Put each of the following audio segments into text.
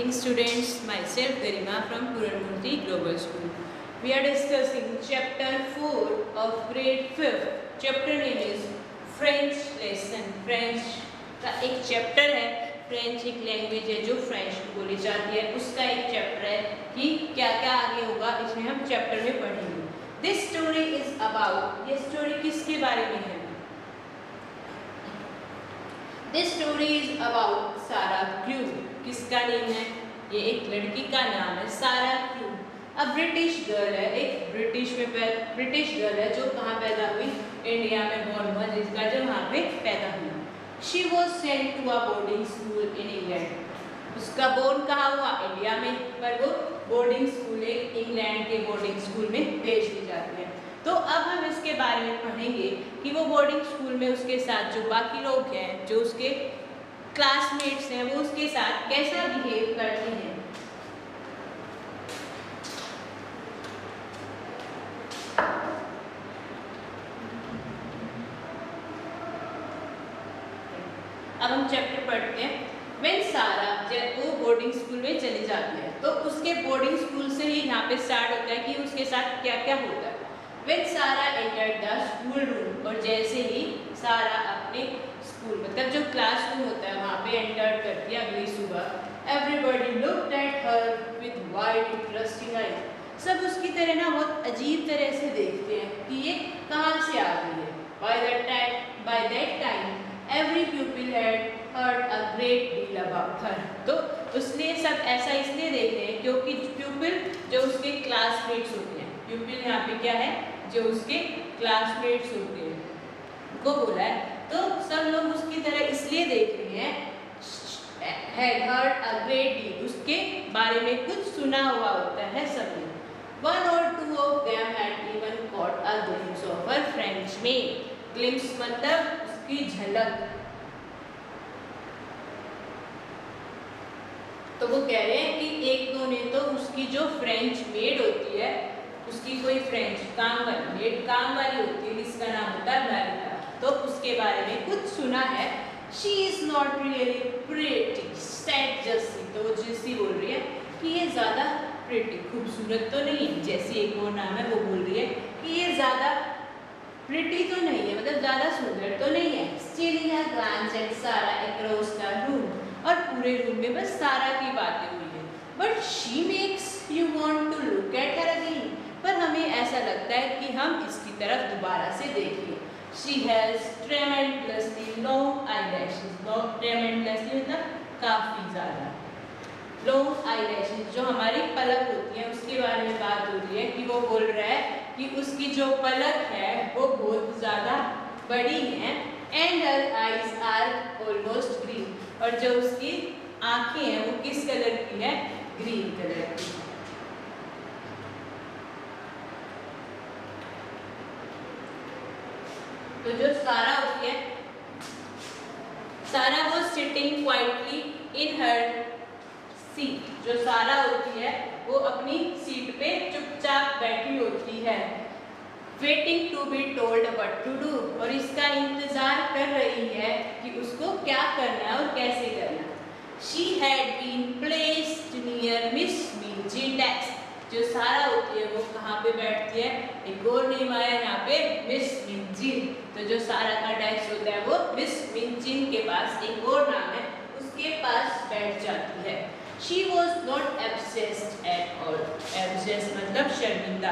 evening students, myself Garima from Puranmurthy Global School. We are discussing chapter 4 of grade 5th. Chapter name is French lesson. French का एक chapter है. French एक language है जो French में बोली जाती है, उसका एक चैप्टर है कि क्या क्या आगे होगा इसमें हम चैप्टर में पढ़ेंगे. दिस स्टोरी इज अबाउट, ये स्टोरी किसके बारे में है? दिस स्टोरी इज अबाउट सारा क्रू. किसका नेम है? ये एक लड़की का नाम है सारा क्रू. अब ब्रिटिश गर्ल है, एक ब्रिटिश गर्ल है जो कहाँ पैदा हुई? इंडिया में बोर्न हुआ, जिसका जो वहाँ पे पैदा हुआ. She was sent to a boarding school in England. उसका बोर्न कहाँ हुआ? इंडिया में, पर वो बोर्डिंग स्कूल इंग्लैंड के बोर्डिंग स्कूल में भेज दी जाती है. तो अब हम इसके बारे में पढ़ेंगे कि वो बोर्डिंग स्कूल में उसके साथ जो बाकी लोग हैं, जो उसके क्लासमेट्स हैं, वो उसके साथ कैसा बिहेव करते हैं. अब हम चैप्टर पढ़ते हैं. व्हेन सारा जब वो बोर्डिंग स्कूल में चली जाती है तो उसके बोर्डिंग स्कूल से ही यहाँ पे स्टार्ट होता है कि उसके साथ क्या क्या होता है. व्हेन सारा एंटर्ड द स्कूल रूम, और जैसे ही सारा अपने स्कूल मतलब जो क्लासरूम होता है वहाँ पे एंटर करती है अगली सुबह, everybody looked at her with wide interesting eyes. सब उसकी तरह ना बहुत अजीब तरह से देखते हैं कि ये कहाँ से आ गई है. By that time every प्यूपिल had heard a great deal about her. तो उसने सब ऐसा इसलिए देख रहे हैं क्योंकि प्यूपिल जो उसके क्लासमेट्स होते हैं, प्यूपिल यहाँ पे क्या है? जो उसके क्लासमेट्स होते हैं को बोला है. तो सब लोग उसकी तरह इसलिए देख रहे हैं, had heard a great deal, उसके बारे में कुछ सुना हुआ होता है सबने. One or two of them had even caught a glimpse of her French maid. Glimpse मतलब उसकी झलक. तो वो कह रहे हैं कि एक दो ने तो उसकी जो फ्रेंच मेड होती है, उसकी कोई फ्रेंच काम वाली होती है, जिसका नाम होता है मैरिटा, तो उसके बारे में कुछ सुना है. She is not really pretty said Jassi. तो वो जस्सी बोल रही है कि ये ज़्यादा प्रिटी खूबसूरत तो नहीं है. जैसे एक और नाम है वो बोल रही है कि ये ज़्यादा प्रिटी तो नहीं है, मतलब ज़्यादा सुंदर तो नहीं है. स्टीलिंग अ ग्लांस एट सारा अक्रॉस द रूम, और पूरे रूम में बस सारा की बातें हुई है. But she makes you want to look at her again. पर हमें ऐसा लगता है कि हम इसकी तरफ दोबारा से देखें. She has tremendously long eyelashes. Tremendously मतलब काफ़ी ज़्यादा. लॉन्ग आईलैशेस जो हमारी पलक होती है उसके बारे में बात हो रही है कि वो बोल रहा है कि उसकी जो पलक है वो बहुत ज़्यादा बड़ी है. And her eyes are almost green, और जो उसकी आँखें हैं वो किस कलर की है? ग्रीन कलर की. तो जो सारा होती है, सारा वो सिटिंग क्वाइटली इन हर सीट. जो सारा होती है वो अपनी सीट पे चुपचाप बैठी होती है. Waiting to be told what to do, और इसका इंतजार कर रही है कि उसको क्या करना है और कैसे करना है. She had been placed near Miss Minchin desk. जो सारा होती है वो कहाँ पे बैठती है? एक और नेम आया यहाँ पे, मिस मिंचिन. तो जो सारा का डेस्क होता है वो मिस मिंचिन के पास, एक और नाम है, उसके पास बैठ जाती है. She was not abashed at all. Abashed मतलब शर्मिंदा.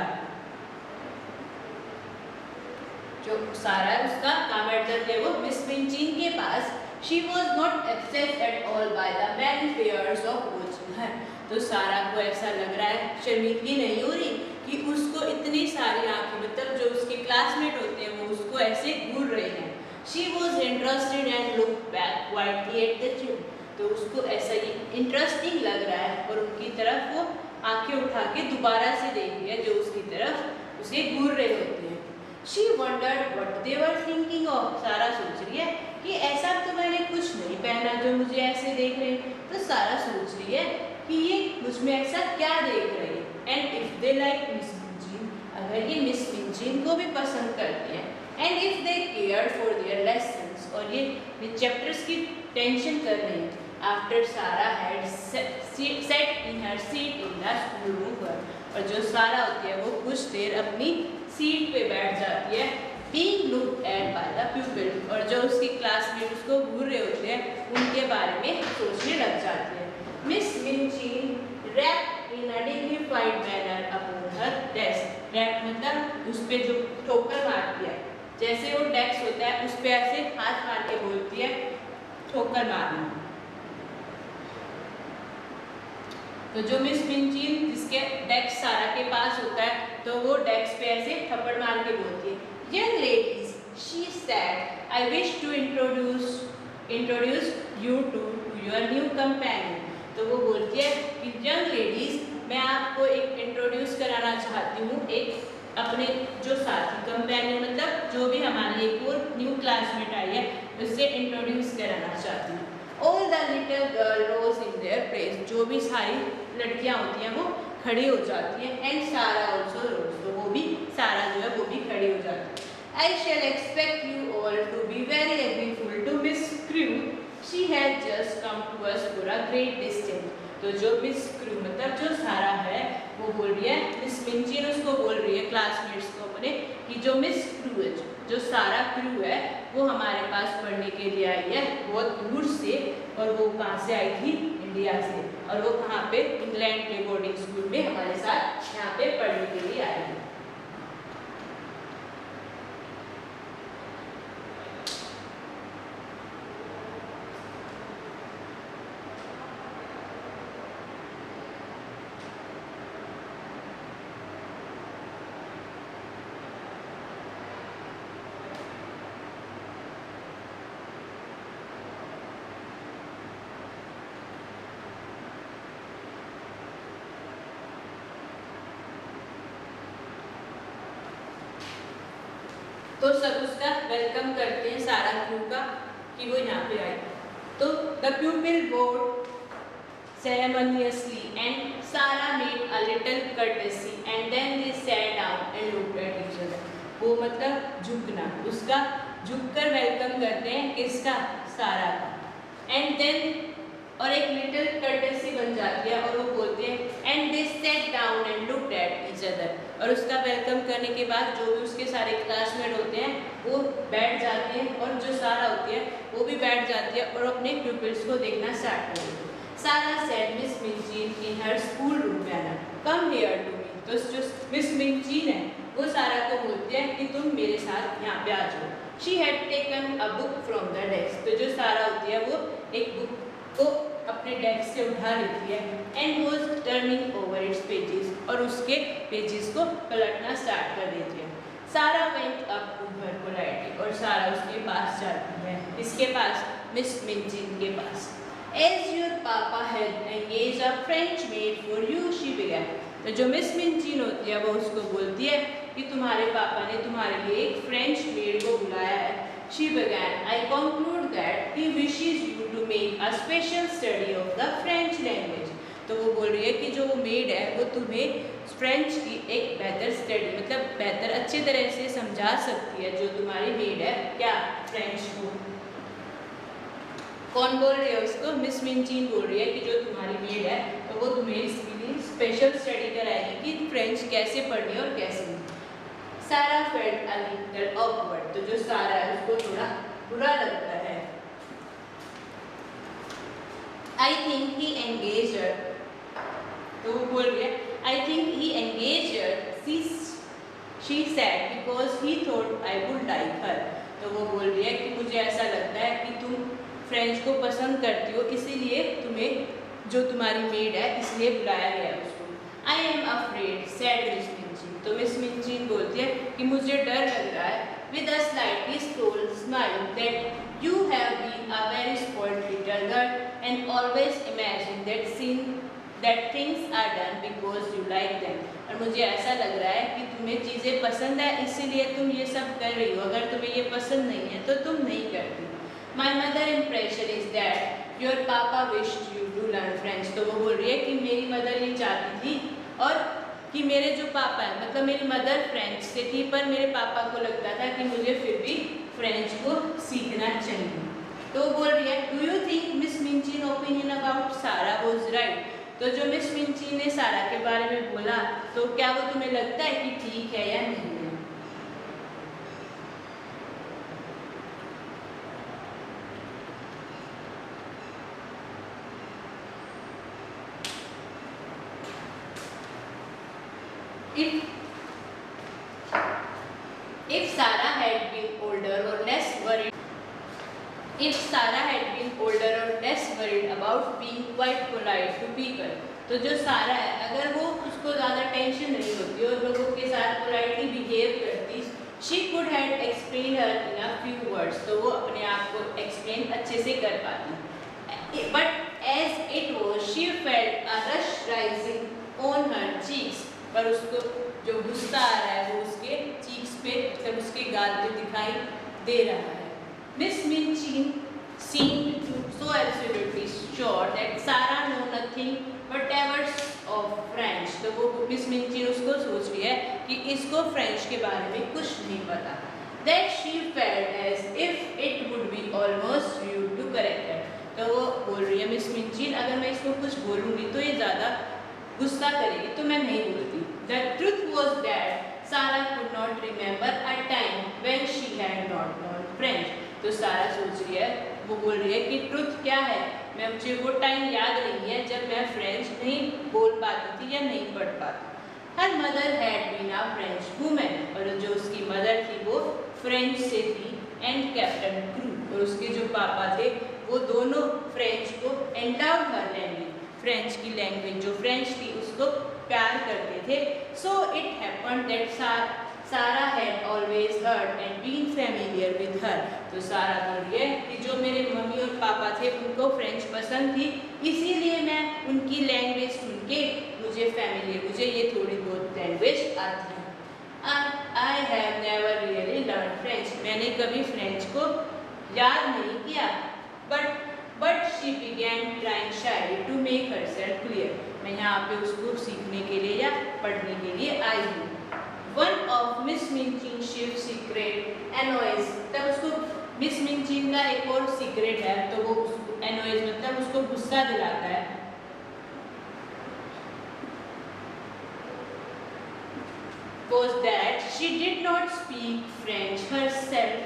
जो सारा है उसका कहाँ बैठ जाती है? वो मिस मिंचिन के पास. She was not abashed at all by the many pairs of watching her. तो सारा को ऐसा लग रहा है, शर्मिंदगी नहीं हो रही कि उसको इतनी सारी आंखें, मतलब जो उसके क्लासमेट होते हैं वो उसको ऐसे घूर रहे हैं. She was interested and look back quietly at the two. तो उसको ऐसा ही इंटरेस्टिंग लग रहा है और उनकी तरफ वो आंखें उठा के दोबारा से देख रही है जो उसकी तरफ उसे घूर रहे होते हैं. She wondered what they were thinking of. Sara सोच रही है कि ऐसा तो मैंने कुछ नहीं पहना जो मुझे ऐसे देख रहे हैं. तो सारा सोच रही है कि ये मुझ में ऐसा क्या देख रहे हैं. And if they like Miss Minchin, अगर ये मिस मिंचिन को भी पसंद करते हैं, and if they care for their lessons, और ये चैप्टर्स की टेंशन कर रहे हैं, after Sarah had sat in her seat in the schoolroom पर, और जो सारा होती है वो कुछ देर अपनी सीट पे बैठ जाती है, being looked at by the pupil, और जो उसकी क्लासमेट उसको घूर रहे होते हैं उनके बारे में सोचने लग जाती है। Miss Minchin rapped in a dignified manner upon her desk. Rap मतलब उस पे जो ठोकर मारती है, जैसे वो डेस्क होता है उस पे ऐसे हाथ मार के बोलती है ठोकर मारना। तो जो मिस मिंचिन जिसके डेस्क सारा के पास होता है तो वो डेस्क पे ऐसे थप्पड़ मार के बोलती है, Young ladies, she said, I wish to introduce you to your new companion. तो वो बोलती है कि यंग लेडीज, मैं आपको एक इंट्रोड्यूस कराना चाहती हूँ एक अपने जो साथी कंपेनियन मतलब जो भी हमारी एक और न्यू क्लासमेट आई है उससे इंट्रोड्यूस कराना चाहती हूँ। All the little girl rose in their place, जो भी सारी लड़कियाँ होती हैं वो खड़ी हो जाती हैं, एंड सारा ऑल्सो रोज, तो वो भी सारा जो है वो भी खड़ी हो जाती है। I shall expect you all to be very grateful to Miss Crew. She has just come to us for a great distance. तो जो मिस क्रू मतलब जो सारा है वो बोल रही है, मिस मिंचिन उसको बोल रही है क्लासमेट्स को अपने कि जो मिस क्रू है, जो सारा क्रू है वो हमारे पास पढ़ने के लिए आई है बहुत दूर से, और वो कहाँ से आई थी? इंडिया से, और वो कहाँ पे? इंग्लैंड के बोर्डिंग स्कूल में हमारे साथ यहाँ पे पढ़ने के लिए आई है। तो सब उसका वेलकम करते हैं सारा क्रू का कि वो यहाँ पे आई। तो the प्यूपिल board ceremoniously and Sarah made a little courtesy and then they sat down and looked at each other. वो मतलब झुकना, उसका झुककर वेलकम करते हैं किसका? सारा का। एंड देन और एक लिटिल कर्टेसी बन जाती है और वो बोलते हैं and they set down and looked at each other, और उसका वेलकम करने के बाद जो भी उसके सारे क्लासमेट होते हैं वो बैठ जाते हैं, और जो सारा होती है वो भी बैठ जाती है और अपने प्यूपिल्स को देखना स्टार्ट कर देती है। Sara said Miss Minchin in her school room manner, come here to me. तो जो मिस मिंचिन है वो सारा को बोलती है कि तुम मेरे साथ यहाँ पे आ जाओ। She had taken a book from the desk, तो जो सारा होती है वो एक बुक को अपने डेस्क से उठा लेती है and was turning over it's pages, और उसके पेजेस को पलटना स्टार्ट कर देती है। Sara went up to her politely, और सारा उसके पास जाती है, इसके पास? मिस मिंचिन के पास। एज योर पापा had engaged a French made for you she began, तो जो मिस मिंचिन होती है वो उसको बोलती है कि तुम्हारे पापा ने तुम्हारे लिए एक फ्रेंच मेड को बुलाया है। She began, I conclude that he wishes you to make a special study of the French language. तो वो बोल रही है कि जो वो मेड है वो तुम्हें फ्रेंच की एक बेहतर स्टडी मतलब बेहतर अच्छी तरह से समझा सकती है, जो तुम्हारी मेड है क्या? फ्रेंच को। कौन बोल रही है उसको? मिस मिंचिन बोल रही है कि जो तुम्हारी मेड है तो वो तुम्हें इसके लिए स्पेशल स्टडी कराएगी कि फ्रेंच कैसे पढ़नी और कैसे नहीं। सारा फेल्ट अ लिटिल ऑकवर्ड, तो जो सारा है उसको थोड़ा बुरा लगता है। आई थिंक ही एंगेज्ड हर, तो वो बोल रही है I think he engaged her she said because he thought I would like her, तो वो बोल रही है कि मुझे ऐसा लगता है कि तुम फ्रेंच को पसंद करती हो, इसीलिए तुम्हें जो तुम्हारी मेड है इसलिए बुलाया गया है उसको। I am afraid said Miss Minchin, तो मिस मिंचिन बोलती है कि मुझे डर लग रहा है with a slightly stole smile that you have been a very spoiled little girl and always imagine that things are done because you like them, और मुझे ऐसा लग रहा है कि तुम्हें चीज़ें पसंद है इसीलिए तुम ये सब कर रही हो, अगर तुम्हें ये पसंद नहीं है तो तुम नहीं करती। My mother impression is that your papa wished you to learn French, तो वो बोल रही है कि मेरी मदर ये चाहती थी और कि मेरे जो पापा है मतलब मेरी मदर फ्रेंच से थी, पर मेरे पापा को लगता था कि मुझे फिर भी फ्रेंच को सीखना चाहिए। तो वो बोल रही है do you think Miss Minchin opinion तो जो मिस मिंची ने सारा के बारे में बोला, तो क्या वो तुम्हें लगता है कि ठीक है या नहीं है? If Sarah had been older or less worried, if Sarah had been older or less worried about being quite polite to people, तो जो सारा है, अगर वो उसको ज़्यादा टेंशन नहीं होती और लोगों के साथ पोलाइटली बिहेव करती, she could have explained her in a few words, तो वो अपने आप को एक्सप्लेन अच्छे से कर पाती. But as it was, she felt a rush rising on her cheeks, पर उसको जो गुस्सा आ रहा है वो उसके चीक्स पे, मतलब उसके गाल पे दिखाई दे रहा है. Miss Minchin seemed to so absolutely sure that Sarah knew nothing whatever of French. तो वो मिस मिंचिन उसको सोच रही है कि इसको फ्रेंच के बारे में कुछ नहीं पता. That she felt as if it would be almost rude to correct her. तो वो बोल रही है मिस मिंचिन, अगर मैं इसको कुछ बोलूँगी तो ये ज़्यादा गुस्सा करेगी, तो मैं नहीं बोलती. The truth was that Sarah could not remember a time when she had not known French. तो सारा सोच रही है, वो बोल रही है कि ट्रुथ क्या है, मैं मुझे वो टाइम याद नहीं है जब मैं फ्रेंच नहीं बोल पाती थी या नहीं पढ़ पाती. Her mother had been a French women, और जो उसकी मदर थी वो फ्रेंच से थी, एंड कैप्टन क्रू, और उसके जो पापा थे वो दोनों फ्रेंच को एंडाउड हर लैंग्वेज, फ्रेंच की लैंग्वेज जो फ्रेंच थी उसको प्यार करते थे. So it happened that Sarah had always heard and been familiar with her. तो सारा बोल रही है कि जो मेरे मम्मी और पापा थे उनको फ्रेंच पसंद थी, इसीलिए मैं उनकी लैंग्वेज सुन के मुझे ये थोड़ी बहुत लैंग्वेज आती है. I have never really learned French. मैंने कभी फ्रेंच को याद नहीं किया. But she began trying shyly to make herself clear. मैं यहाँ पे उसको सीखने के लिए या पढ़ने के लिए आई हूँ. One of Miss Minchin's secret annoys, तब उसको मिस मिंचिन का एक और सीक्रेट है, तो वो उसको annoys मतलब उसको गुस्सा दिलाता है. Was that she did not speak French herself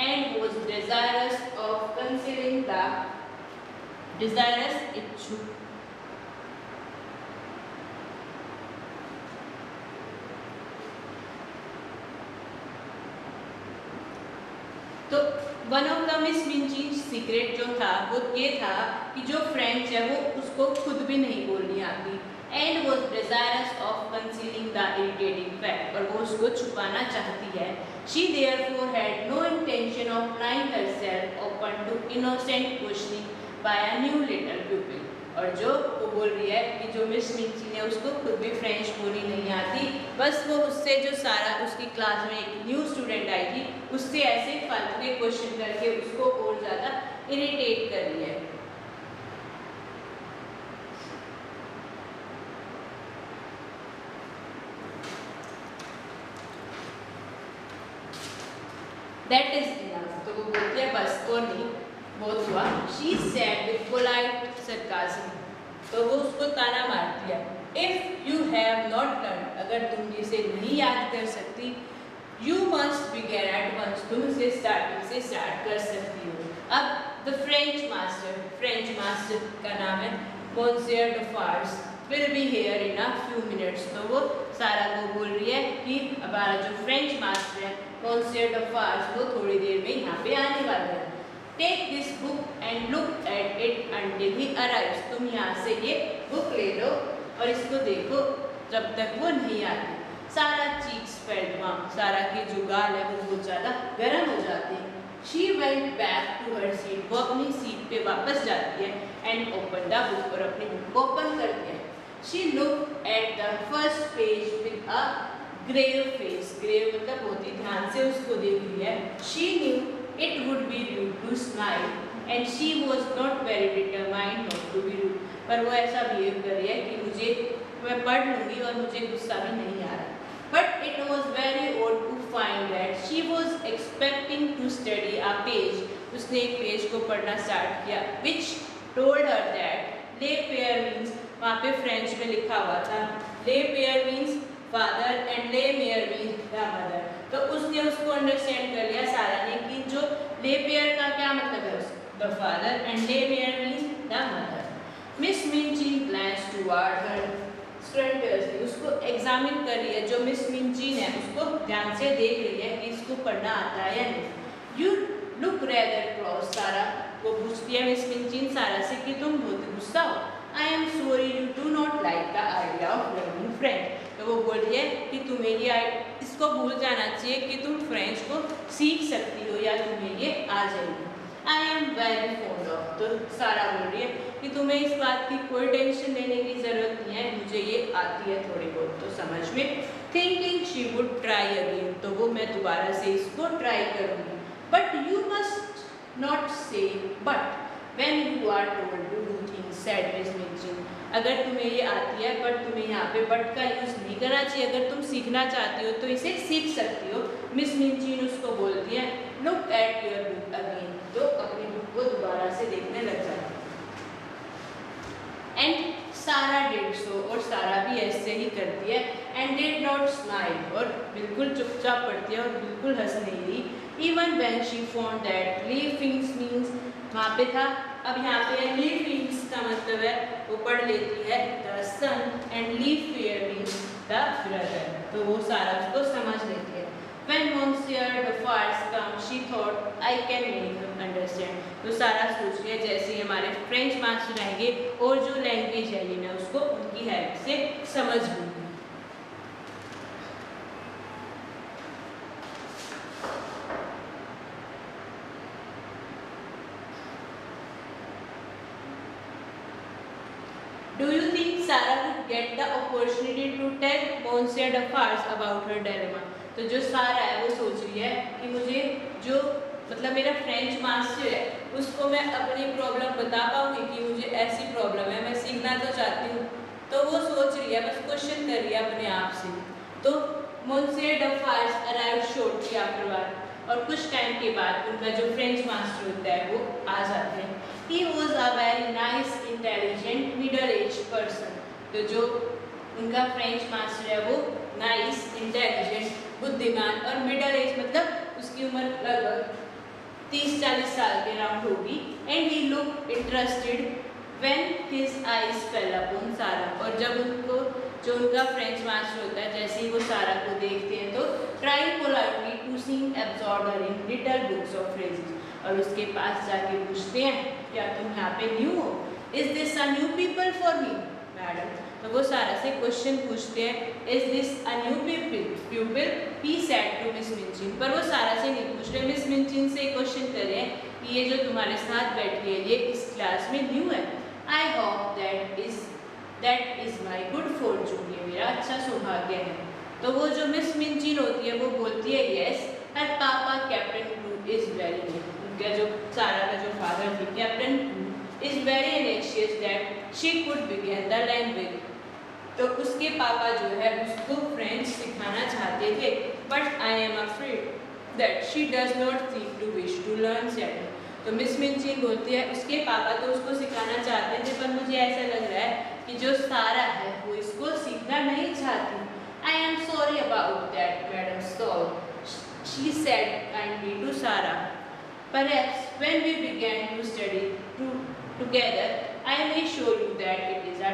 and was desirous इच्छुक तो one of the Miss Minchin secret जो था वो ये था कि जो फ्रेंच है वो उसको खुद भी नहीं बोलनी आती, and was desirous of concealing the irritating fact, और वो उसको छुपाना चाहती है. She therefore had no intention of lying herself open to innocent questioning by a new little pupil. और जो वो बोल रही है कि जो मिस मिंचिन है उसको खुद भी फ्रेंच बोलनी नहीं आती, बस वो उससे जो सारा उसकी क्लास में एक न्यू स्टूडेंट आई थी उससे ऐसे फालतू के क्वेश्चन करके उसको और ज़्यादा इरिटेट कर रही है. That is enough. तो वो बोलती है बस और नहीं, बहुत हुआ. She said with polite sarcasm. तो वो उसको ताना मारती है. If you have not learned, अगर तुम इसे नहीं याद कर सकती, you must begin at once. तुम इसे स्टार्टिंग से स्टार्ट कर सकती हो. अब the French master का नाम है Monsieur Defarge will be here in a few minutes. तो वो सारा को बोल रही है कि हमारा जो फ्रेंच मास्टर है Monsieur Defarge वो थोड़ी देर में यहाँ पे आने वाला है. Take this book and look at it until he arrives. तुम यहाँ से ये बुक ले लो और इसको देखो जब तक वो नहीं आती. सारा cheeks felt warm. सारा की जो गाल है वो बहुत ज़्यादा गर्म हो जाती है. She went back to her seat. वो अपनी सीट पे वापस जाती है and opened the book, और अपनी बुक को ओपन करती है. She looked at the first page with a grave face. grave मतलब बहुत ही ध्यान से उसको देख रही है. She knew it would be rude to smile and she was not very determined not to be rude. पर वो ऐसा बिहेव कर रही है कि मैं पढ़ लूँगी और मुझे गुस्सा भी नहीं आ रहा. But it was very odd to find that she was expecting to study a page. उसने एक पेज को पढ़ना स्टार्ट किया which told her that lay pair means वहाँ पे फ्रेंच में लिखा हुआ था। ले पेयर मीन्स फादर एंड ले मेयर मीन्स द मदर। तो उसने उसको अंडरस्टैंड कर लिया सारा ने कि जो ले पेयर का क्या मतलब है, द फादर, एंड ले मेयर means the mother. Miss Minchin glance toward her students, उसको एग्जामिन कर रही है, जो मिस मिंचिन है उसको ध्यान से देख रही है कि इसको पढ़ना आता है या नहीं। यू लुक रेदर क्रॉस, सारा को पूछती है मिस मिंचिन सारा से कि तुम बहुत गुस्सा हो। आई am sorry you do not like the idea of learning French. तो वो बोल रही है कि तुम्हें ये इसको भूल जाना चाहिए कि तुम फ्रेंच को सीख सकती हो या तुम्हें ये आ जाएगी। I am very fond of, तो सारा बोल रही है कि तुम्हें इस बात की कोई टेंशन लेने की ज़रूरत नहीं है, मुझे ये आती है थोड़ी बहुत तो समझ में। Thinking she would try again, तो वो मैं दोबारा से इसको ट्राई करूँगी। But you must not say but when you are told to do things, said Miss Minchin. अगर तुम्हें ये आती है बट तुम्हें यहाँ पे बट का यूज़ नहीं करना चाहिए। अगर तुम सीखना चाहती हो तो इसे सीख सकती हो। मिस मिंचिन उसको बोलती है look at your book again, तो अपनी बुक को दोबारा से देखने लग जाती है। एंड सारा डिड सो, और सारा भी ऐसे ही करती है। एंड डिड नॉट स्माइल, और बिल्कुल चुपचाप पढ़ती है और बिल्कुल हंस नहीं रही। Even when she found that leavings means, वहाँ पे था, अब यहाँ पे लीविंग्स का मतलब है वो पढ़ लेती है द सन, एंड लीव फेयर मीन्स द ब्रदर, तो वो सारा उसको समझ लेती है। When Monsieur Defarge come, she thought I can make him understand. तो सारा सोच रही है जैसे ही हमारे फ्रेंच मास्टर आएंगे और जो लैंग्वेज है ये मैं उसको उनकी हेल्प से समझ लूँगी। Do you think Sarah would get the opportunity to tell Monsieur Defarge about her dilemma? तो जो सारा है वो सोच रही है कि मुझे जो मतलब मेरा फ्रेंच मास्टर है उसको मैं अपनी प्रॉब्लम बता पाऊंगी कि मुझे ऐसी प्रॉब्लम है, मैं सीखना तो चाहती हूँ। तो वो सोच रही है, बस क्वेश्चन कर रही है अपने आप से। तो Monsieur Defarge arrived shortly afterward, और कुछ टाइम के बाद उनका जो फ्रेंच मास्टर होता है वो आ जाते हैं। He was a very nice, intelligent, middle-aged person. तो जो उनका फ्रेंच मास्टर है वो नाइस, इंटेलिजेंट, बुद्धिमान, और मिडल एज मतलब उसकी उम्र लगभग 30-40 साल के राउंड होगी। And he look interested when his eyes fail upon सारा, और जब उनको जो उनका फ्रेंच मास्टर होता है जैसे ही वो सारा को देखते हैं तो try politely to seem absorbed in little books of phrases, और उसके पास जाके पूछते हैं क्या तुम यहाँ पे न्यू हो? Is this a new people for me madam? तो वो सारा से क्वेश्चन पूछते हैं is this a new people he said to Miss Minchin, पर वो सारा से नहीं पूछ रहे, मिस मिंचिन से क्वेश्चन कर रहे हैं कि ये जो तुम्हारे साथ बैठी है ये इस क्लास में न्यू है। I hope that is my good Fortune, ये मेरा अच्छा सौभाग्य है। तो वो जो मिस मिंचिन होती है वो बोलती है yes, her papa Captain Crewe is very good, उनका जो सारा का जो फादर थे Captain Crewe is very anxious that she could begin the language, तो उसके पापा जो है उसको फ्रेंच सिखाना चाहते थे। But I am afraid that she does not think to wish to learn set. तो मिस मिंचिन बोलती है उसके पापा तो उसको सिखाना चाहते थे पर मुझे ऐसा लग रहा है कि जो सारा है वो इसको सीखना नहीं चाहती। I am sorry about that madam सॉल, she said kindly to Sara. Perhaps when we began to study together I may show you that it is a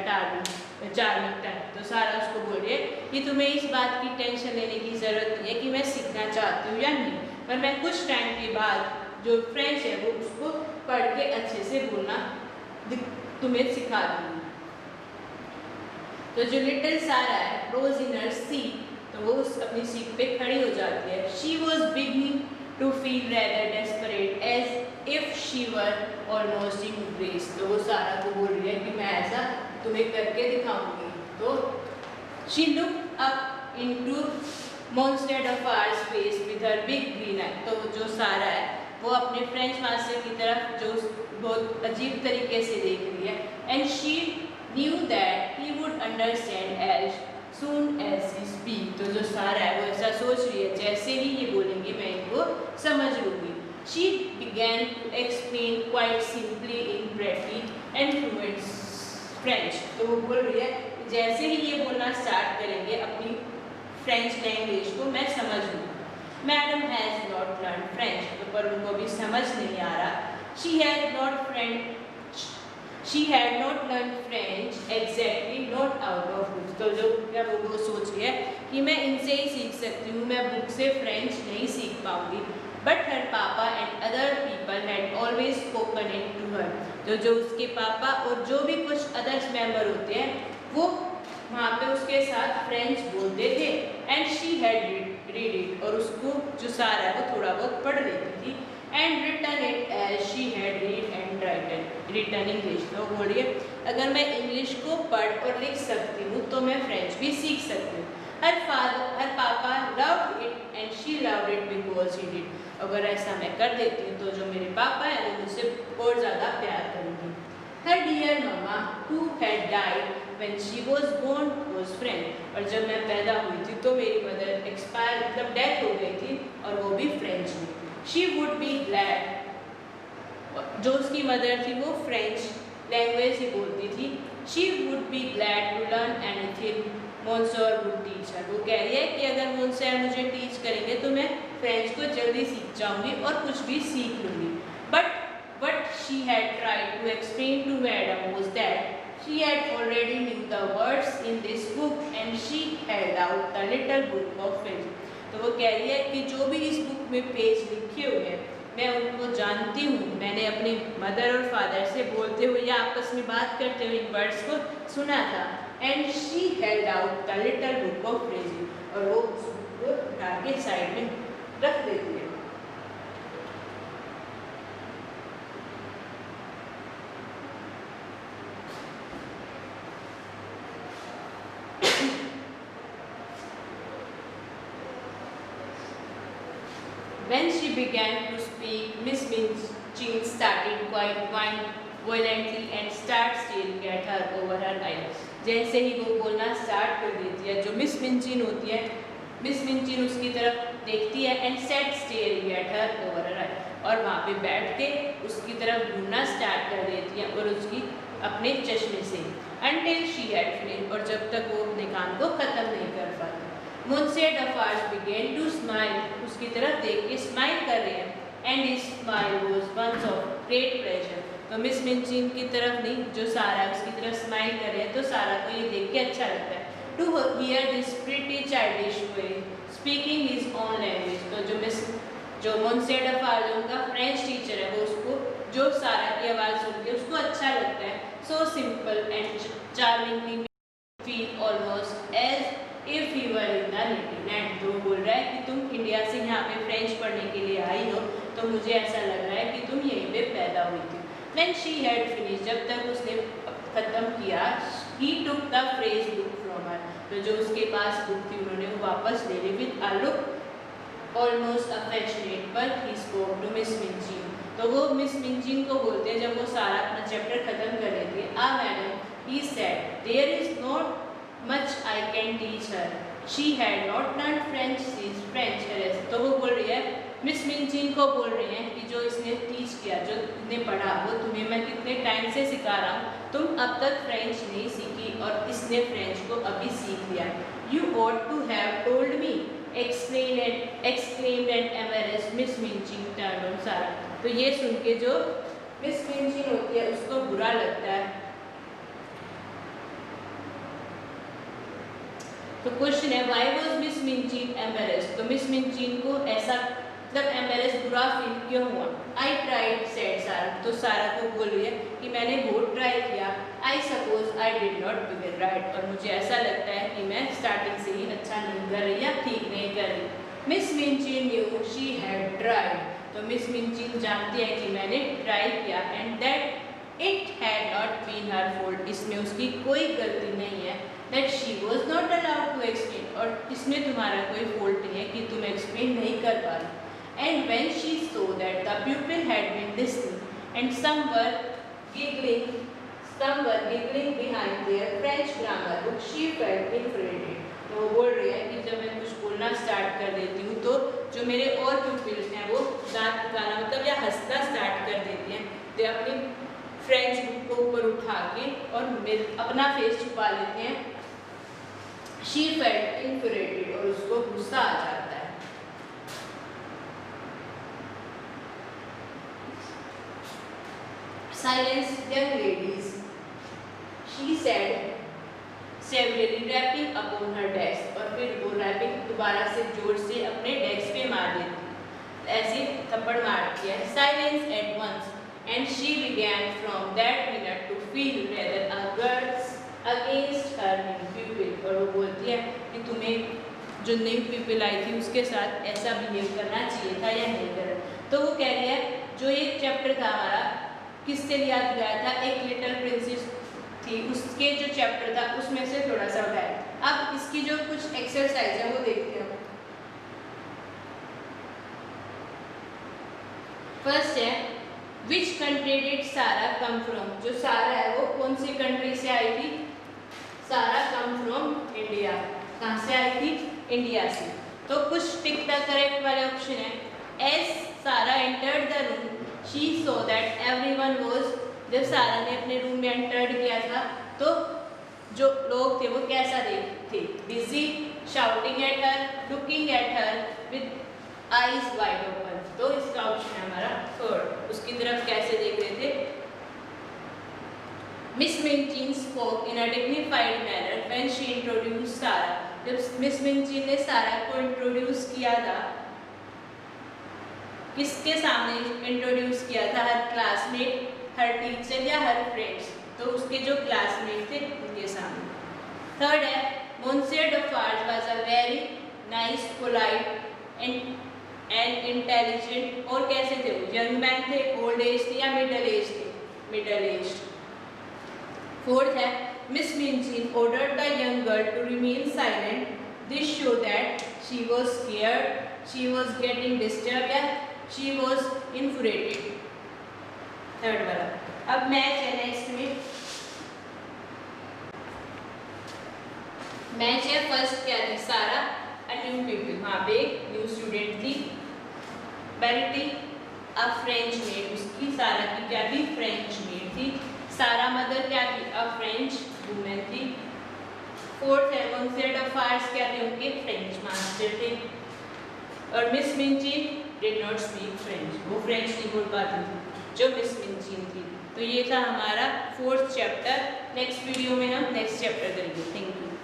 charming time. तो सारा उसको बोल रही है कि तुम्हें इस बात की टेंशन लेने की ज़रूरत नहीं है कि मैं सीखना चाहती हूँ या नहीं, पर मैं कुछ टाइम के बाद जो फ्रेंच है वो उसको पढ़ के अच्छे से बोलना तुम्हें सिखा दूँगी। तो जो लिटिल सारा है रोज इन हर सीट, तो वो अपनी सीट पे खड़ी हो जाती है। She was beginning to feel rather desperate as if she were almost in grace. तो वो सारा को बोल रही है कि मैं ऐसा तुम्हें करके दिखाऊंगी। तो she look up into Monsieur Defarge's face with her big green eye। तो जो सारा है वो अपने फ्रेंच मास्टर की तरफ जो बहुत अजीब तरीके से देख रही है। And she knew that he would understand as soon as he speak। तो जो सारा है वो ऐसा सोच रही है जैसे ही ये बोलेंगे मैं इनको समझ लूँगी। She began to explain quite simply in pretty and French. तो वो बोल रही है जैसे ही ये बोलना स्टार्ट करेंगे अपनी फ्रेंच लैंग्वेज को मैं समझ लूँ। Madam has not learn French, तो पर उनको भी समझ नहीं आ रहा। She had not learn French exactly not out of book. तो जो क्या वो सोच रही है कि मैं इनसे ही सीख सकती हूँ, मैं बुक से फ्रेंच नहीं सीख पाऊंगी। But her papa and other people had always spoken it to her. तो जो उसके पापा और जो भी कुछ अदर्स मेंबर होते हैं वो वहाँ पे उसके साथ फ्रेंच बोलते थे। And she had read it, और उसको जो सारा है वो थोड़ा बहुत पढ़ लेती थी। And written it as she had read and written English. तो बोल रही है अगर मैं इंग्लिश को पढ़ और लिख सकती हूँ तो मैं फ्रेंच भी सीख सकती हूँ। हर पापा loved it and she loved it because he did. अगर ऐसा मैं कर देती हूँ तो जो मेरे पापा हैं वो मुझसे और ज़्यादा प्यार करेंगे। Her dear mama who had died when she was born was French। और जब मैं पैदा हुई थी तो मेरी मदर एक्सपायर मतलब डेथ हो गई थी और वो भी फ्रेंच में। She would be glad, जो उसकी मदर थी वो फ्रेंच लैंग्वेज ही बोलती थी। She would be glad to learn anything Monsieur would teach her। वो कह रही है कि अगर Monsieur मुझे टीच करेंगे तो मैं फ्रेंच को जल्दी सीख जाऊंगी और कुछ भी सीख लूंगी। But what she had tried to explain to Madam was that she had already knew the words in this book and she held out the little book of French। तो वो कह रही है कि जो भी इस बुक में पेज लिखे हुए हैं मैं उनको जानती हूँ, मैंने अपने मदर और फादर से बोलते हुए या आपस में बात करते हुए इन वर्ड्स को सुना था। And she held out the little book of phrases, और वो उस बुक को उठा के साइड में रख देती है। When she began to speak, Miss Minchin started quite violently and started staring at her over her eyes। जैसे ही वो बोलना स्टार्ट कर देती है, जो मिस मिंचिन होती है, मिस मिंचिन उसकी तरफ देखती है and sat staring at her over her eye, और वहाँ पे बैठ के उसकी तरफ घूमना स्टार्ट कर देती है और उसकी अपने चश्मे से until she had finished, और जब तक वो अपने काम को ख़त्म नहीं कर पाती। Monsieur Defarge began to smile, उसकी तरफ देख के स्माइल कर रहे हैं, and his smile was one of great pleasure। तो मिस मिंचिन की तरफ नहीं, जो सारा उसकी तरफ स्माइल कर रहे हैं, तो सारा को ये देख के अच्छा लगता है। To hear this pretty childish way speaking his own language। तो जो Monsieur Defarge उनका फ्रेंच टीचर है, वो उसको जो सारा की आवाज़ सुन के उसको अच्छा लगता है। So simple and charmingly feel almost as if he were in the native land। तो बोल रहा है कि तुम इंडिया से यहाँ पे फ्रेंच पढ़ने के लिए आई हो, तो मुझे ऐसा लग रहा है कि तुम यहीं पे पैदा हुई थी। When she had finished, जब तक उसने ख़त्म किया, he took the phrase book from her। तो जो उसके पास बुक थी उन्होंने वो वापस ले ली। With a look almost affectionate, but he spoke to Miss Minchin। तो वो मिस मिंचिन को बोलते हैं जब वो सारा अपना चैप्टर ख़त्म कर लेती है। Madam, he said, there is not much I can teach her। She had not learned French since French her। तो वो बोल रही है, मिस मिंचिन को बोल रही हैं कि जो इसने टीच किया, जो इसने पढ़ा, वो तुम्हें मैं कितने टाइम से सिखा रहा हूँ, तुम अब तक फ्रेंच नहीं सीखी और इसने फ्रेंच को अभी सीख लिया। You ought to have told me, exclaimed and embarrassed Miss Minchin turned on Sarah। तो ये सुन के जो मिस मिंचिन होती है उसको बुरा लगता है। तो क्वेश्चन है व्हाई वाज मिस मिंचिन एम्बैरेस्ड। तो मिस मिंचिन को ऐसा मतलब एम्बैरेस बुरा फील क्यों हुआ। आई ट्राइड सेड सारा। तो सारा को बोल रही है कि मैंने बहुत ट्राई किया। I suppose I did not begin right. और मुझे ऐसा लगता है कि मैं स्टार्टिंग से ही अच्छा नहीं कर रही या ठीक नहीं कर रही। Miss Minchin knew she had tried. तो मिस मिंचिन जानती है कि मैंने ट्राई किया and that it had not been her fault. इसमें उसकी कोई गलती नहीं है। That she was not allowed to explain. और इसमें तुम्हारा कोई फॉल्ट नहीं है कि तुम एक्सप्लेन नहीं कर पा रही। And when she so that the pupil had been listening and some were giggling behind their French grammar book, she felt infuriated। तो वो बोल रही है कि जब मैं कुछ बोलना स्टार्ट कर देती हूँ तो जो मेरे और pupils हैं वो दांत दिखाना मतलब या हंसना स्टार्ट कर देती हैं। तो अपनी फ्रेंच बुक को ऊपर उठा के और अपना फेस छुपा लेते हैं। She felt infuriated और उसको गुस्सा आ जाता है। Silence, young ladies, she said, severely rapping upon her desk। और फिर वो रैपिंग दोबारा से जोर से अपने डेस्क पे मार देती, ऐसे थप्पड़ मारती है। Silence at once, and she began from that minute to feel rather a grudge against her new pupil। और वो बोलती है कि तुम्हें जो न्यू पीपल आई थी उसके साथ ऐसा बिहेव करना चाहिए था या नहीं करना। तो वो कह रही है जो ये चैप्टर था हमारा किससे लिया गया था, एक लिटिल प्रिंसेस थी उसके जो चैप्टर था उसमें से थोड़ा सा उठाया। अब इसकी जो कुछ एक्सरसाइज है वो देखते हैं। फर्स्ट है विच कंट्री डिड सारा कम फ्रॉम। जो सारा है वो कौन सी कंट्री से आई थी? सारा कम फ्रॉम इंडिया। कहाँ से आई थी? इंडिया से। तो कुछ टिक द करेक्ट वाले ऑप्शन है। एज सारा entered the room she so that everyone was. जब सारा ने अपने रूम में एंटर्ड किया था तो जो लोग थे वो कैसा थे? Busy, shouting at her, looking at her with eyes wide open. तो इसका ऑप्शन है हमारा थर्ड, उसकी तरफ कैसे देख रहे थे। Miss Minchin spoke in a dignified manner when she introduced Sara. जब मिस मिंचिन ने सारा को इंट्रोड्यूस किया था, किसके सामने इंट्रोड्यूस किया था? हर क्लासमेट, हर टीचर या हर फ्रेंड्स। तो उसके जो क्लासमेट थे उनके सामने। थर्ड है Monsieur Dufarge was a very nice, polite and intelligent. और कैसे थे वो? यंग मैन थे, ओल्ड एज थे या मिडल एज थे? Middle age. फोर्थ है Miss Minchin ordered the young girl to remain silent. This showed that she was scared, she was getting disturbed या she was infuriated। थर्ड वाला। अब match है next में। Match है first क्या थी? सारा अ न्यू पीपल। वहाँ पे न्यू स्टूडेंट थी। बेरिटी अ फ्रेंच मेड, उसकी सारा की क्या थी? फ्रेंच मेड थी। सारा मदर क्या थी? अ फ्रेंच वुमेन थी। फोर्थ है मोंसियर डफार्ज क्या थे? उनके फ्रेंच मास्टर थे। और Miss Minchin did not speak French, वो फ्रेंच नहीं बोल पाती थी जो मिस मिंचिन थी। तो ये था हमारा फोर्थ चैप्टर। नेक्स्ट वीडियो में हम नेक्स्ट चैप्टर करेंगे। Thank you.